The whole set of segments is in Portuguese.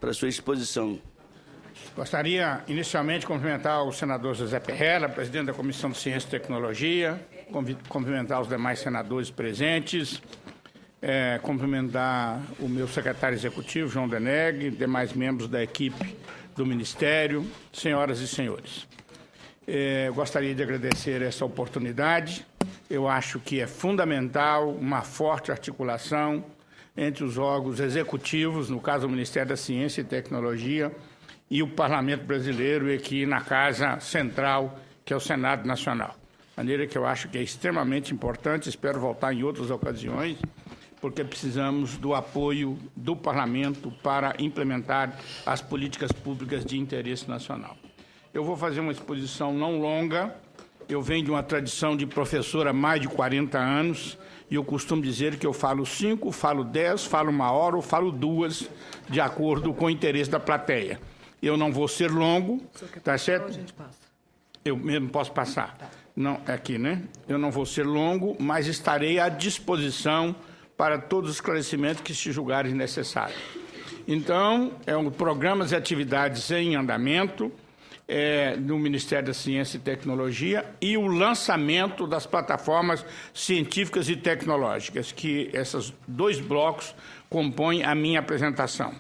para sua exposição. Gostaria, inicialmente, de cumprimentar o senador José Perrella, presidente da Comissão de Ciência e Tecnologia, cumprimentar os demais senadores presentes, cumprimentar o meu secretário executivo, João Deneg, demais membros da equipe do Ministério, senhoras e senhores. Gostaria de agradecer essa oportunidade. Eu acho que é fundamental uma forte articulação entre os órgãos executivos, no caso o Ministério da Ciência e Tecnologia, e o Parlamento Brasileiro, e aqui na Casa Central, que é o Senado Nacional. De maneira que eu acho que é extremamente importante, espero voltar em outras ocasiões, porque precisamos do apoio do Parlamento para implementar as políticas públicas de interesse nacional. Eu vou fazer uma exposição não longa. Eu venho de uma tradição de professor há mais de 40 anos, e eu costumo dizer que eu falo 5, falo 10, falo 1 hora ou falo 2, de acordo com o interesse da plateia. Eu não vou ser longo, tá certo? A gente passa. Eu mesmo posso passar. Tá. Não, aqui, né? Eu não vou ser longo, mas estarei à disposição para todos os esclarecimentos que se julgarem necessários. Então, programas e atividades em andamento no Ministério da Ciência e Tecnologia e o lançamento das plataformas científicas e tecnológicas, que esses 2 blocos compõem a minha apresentação.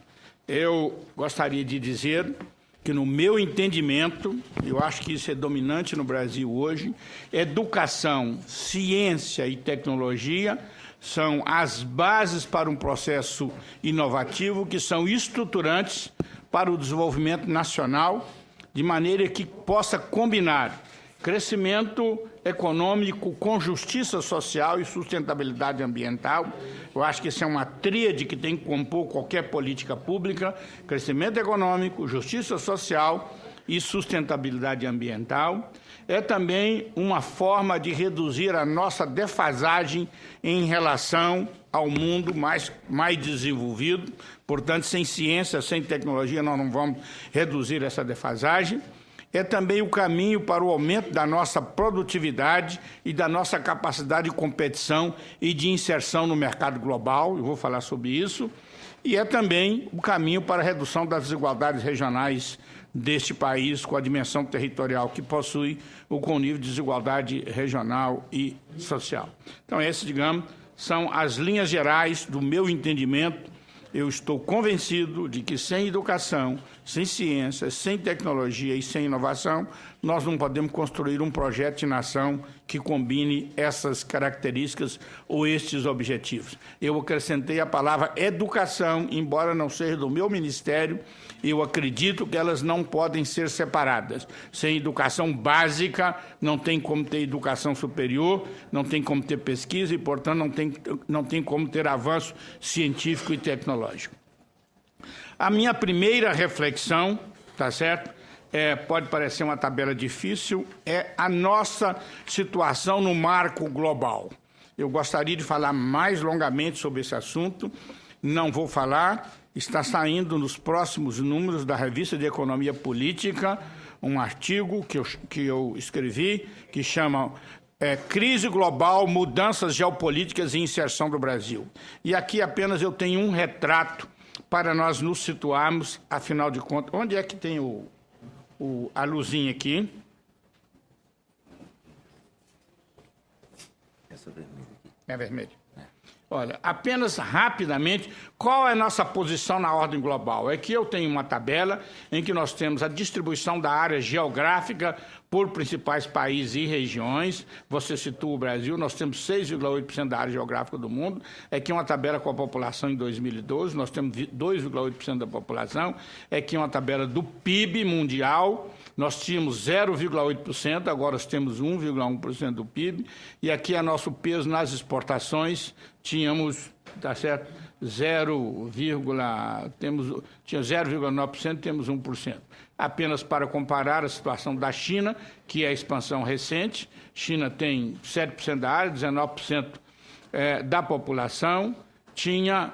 Eu gostaria de dizer que, no meu entendimento, eu acho que isso é dominante no Brasil hoje, educação, ciência e tecnologia são as bases para um processo inovativo que são estruturantes para o desenvolvimento nacional, de maneira que possa combinar crescimento econômico com justiça social e sustentabilidade ambiental. Eu acho que isso é uma tríade que tem que compor qualquer política pública: crescimento econômico, justiça social e sustentabilidade ambiental. É também uma forma de reduzir a nossa defasagem em relação ao mundo mais desenvolvido. Portanto, sem ciência, sem tecnologia, nós não vamos reduzir essa defasagem. É também o caminho para o aumento da nossa produtividade e da nossa capacidade de competição e de inserção no mercado global. Eu vou falar sobre isso. E é também o caminho para a redução das desigualdades regionais deste país, com a dimensão territorial que possui, ou com o nível de desigualdade regional e social. Então, essas, digamos, são as linhas gerais do meu entendimento. Eu estou convencido de que sem educação, sem ciência, sem tecnologia e sem inovação, nós não podemos construir um projeto de nação que combine essas características ou estes objetivos. Eu acrescentei a palavra educação, embora não seja do meu ministério. Eu acredito que elas não podem ser separadas. Sem educação básica, não tem como ter educação superior, não tem como ter pesquisa e, portanto, não tem como ter avanço científico e tecnológico. A minha primeira reflexão, tá certo? Pode parecer uma tabela difícil, é a nossa situação no marco global. Eu gostaria de falar mais longamente sobre esse assunto, não vou falar. Está saindo nos próximos números da Revista de Economia Política um artigo que eu escrevi, que chama Crise Global, Mudanças Geopolíticas e Inserção do Brasil. E aqui apenas eu tenho um retrato para nós nos situarmos, afinal de contas. Onde é que tem a luzinha aqui? Essa vermelha aqui. É vermelha. Olha, apenas rapidamente, qual é a nossa posição na ordem global? Aqui eu tenho uma tabela em que nós temos a distribuição da área geográfica por principais países e regiões. Você citou o Brasil, nós temos 6,8% da área geográfica do mundo. Aqui é uma tabela com a população em 2012, nós temos 2,8% da população. Aqui é uma tabela do PIB mundial. Nós tínhamos 0,8%, agora nós temos 1,1% do PIB. E aqui é nosso peso nas exportações, tínhamos, tá certo, tinha 0,9%, temos 1%. Apenas para comparar a situação da China, que é a expansão recente. China tem 7% da área, 19% da população, tinha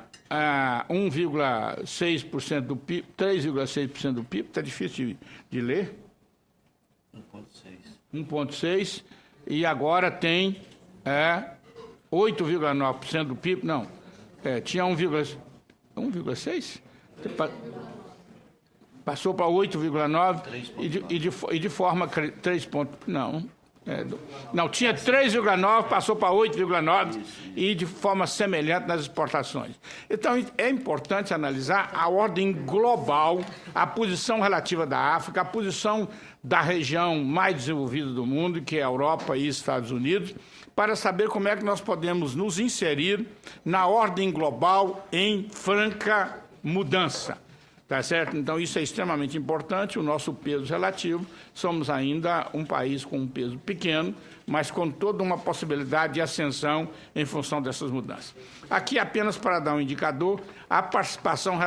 1,6% do PIB, 3,6% do PIB, está difícil de ler. 1,6%, e agora tem 8,9% do PIB, não, tinha 1,6%? Passou para 8,9 e de forma 3 pontos. Não. Não, tinha 3,9, passou para 8,9 e de forma semelhante nas exportações. Então, é importante analisar a ordem global, a posição relativa da África, a posição da região mais desenvolvida do mundo, que é a Europa e Estados Unidos, para saber como é que nós podemos nos inserir na ordem global em franca mudança. Tá certo? Então, isso é extremamente importante, o nosso peso relativo. Somos ainda um país com um peso pequeno, mas com toda uma possibilidade de ascensão em função dessas mudanças. Aqui, apenas para dar um indicador, a participação relativa